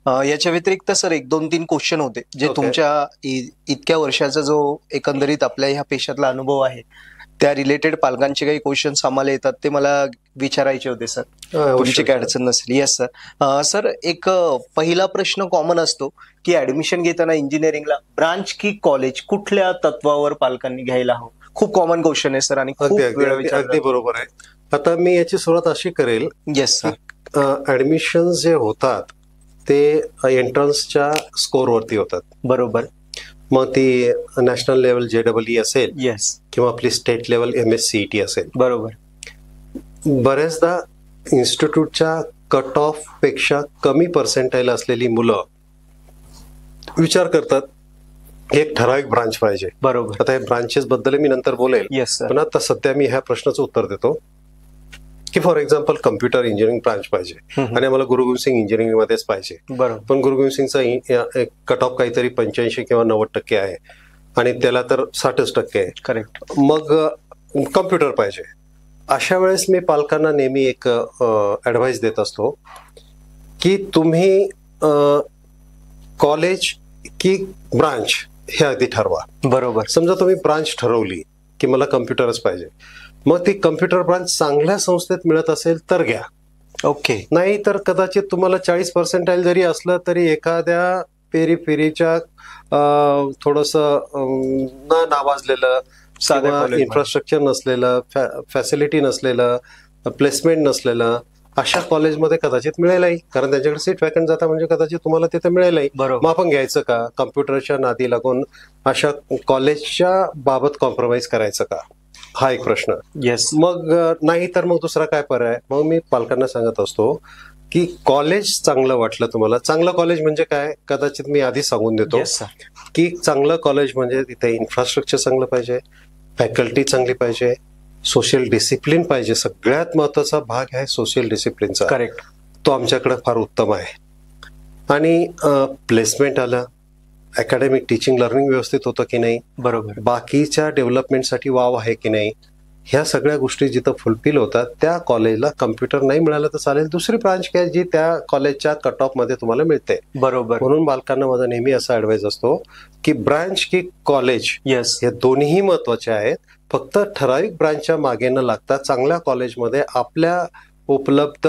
याच्या व्यतिरिक्त सर एक दोन तीन क्वेश्चन होते जे Okay. तुमच्या इतक्या वर्षाचा जो एकंदरीत आपल्या ह्या पेशातला अनुभव आहे त्या रिलेटेड पालकांचे काही क्वेश्चन्स आम्हाला येतात ते मला विचारायचे होते सर. तुमची काय अडचण नसेल. Yes sir. सर एक पहिला प्रश्न कॉमन असतो की ऍडमिशन घेताना इंजिनिअरिंगला ब्रांच की कॉलेज कुठल्या तत्वावर पालकांनी घ्यायला हवं. खूप कॉमन क्वेश्चन आहे सर आणि खूप वेळा अगदी विचारतात. बरोबर आहे. आता मी याची सुरुवात अशी करेल, येस सर. ऍडमिशन जे होतात ते एंट्रन्सच्या स्कोअरवरती होतात. बरोबर. मग ती नॅशनल लेवल JEE असेल येस. किंवा आपली स्टेट लेवल MSCET असेल. बरोबर. बऱ्याचदा इन्स्टिट्यूटच्या कट ऑफ पेक्षा कमी पर्सेंटाईल असलेली मुलं विचार करतात एक ठराविक ब्रांच पाहिजे. बरोबर. आता हे ब्रांचेस बद्दल मी नंतर बोलेल. Yes sir. पण आता सध्या मी ह्या प्रश्नाचं उत्तर देतो की for example computer engineering branch पाहिजे आणि आम्हाला गुरु गोविंद सिंग इंजिनिअरिंग मध्येच पाहिजे. बरोबर. पण गुरु गोविंद सिंगचा कट ऑफ काहीतरी 85 किंवा 90% आहे आणि त्याला तर 60% आहे. करेक्ट. मग कम्प्युटर पाहिजे. अशा वेळेस मी पालकांना नेहमी एक ऍडवाइस देत असतो की तुम्ही कॉलेज की ब्रांच हे आधी ठरवा. बरोबर. समजा तुम्ही ब्रांच ठरवली की मला कम्प्युटरच पाहिजे, मग ती कम्प्युटर ब्रांच चांगल्या संस्थेत मिळत असेल तर घ्या. ओके. नाही तर कदाचित तुम्हाला 40% जरी असलं तरी एखाद्या पेरीच्या थोडस न नावाजलेलं इन्फ्रास्ट्रक्चर नसलेलं, फॅसिलिटी नसलेलं, प्लेसमेंट नसलेलं अशा कॉलेजमध्ये कदाचित मिळेलही, कारण त्यांच्याकडे सीट वॅकंट जाता म्हणजे कदाचित तुम्हाला तिथे मिळेलही. मग आपण घ्यायचं का? कम्प्युटरच्या नादी लागून अशा कॉलेजच्या बाबत कॉम्प्रोमाइज करायचं का? हा एक प्रश्न. येस. मग नाही तर मग दुसरा काय पर्याय? मग मी पालकांना सांगत असतो की कॉलेज चांगलं वाटलं तुम्हाला. चांगलं कॉलेज म्हणजे काय? कदाचित मी आधी सांगून देतो की चांगलं कॉलेज म्हणजे तिथे इन्फ्रास्ट्रक्चर चांगलं पाहिजे, फॅकल्टी चांगली पाहिजे, सोशल डिसिप्लिन पाहिजे. सगळ्यात महत्वाचा भाग आहे सोशल डिसिप्लिनचा. करेक्ट. तो आमच्याकडे फार उत्तम आहे. आणि प्लेसमेंट आलं, अकॅडमिक टीचिंग लर्निंग व्यवस्थित होतं की नाही, बरोबर, बाकीच्या डेव्हलपमेंटसाठी वाव आहे की नाही, ह्या सगळ्या गोष्टी जिथं फुलफिल होतात त्या कॉलेजला कम्प्युटर नाही मिळालं तर चालेल, दुसरी ब्रांच काय जी त्या कॉलेजच्या कट ऑफ मध्ये तुम्हाला मिळते. बरोबर. म्हणून बालकांना माझा नेहमी असा ऍडवाइस असतो की ब्रांच की कॉलेज येस हे दोन्ही महत्वाचे आहेत. फक्त ठराविक ब्रांचच्या मागे न लागता चांगल्या कॉलेजमध्ये आपल्या उपलब्ध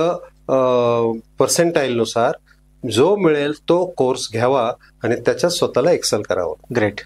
पर्सेंटाईलनुसार जो मिळेल तो कोर्स घ्यावा आणि त्याच्यात स्वतःला एक्सेल करावं. ग्रेट.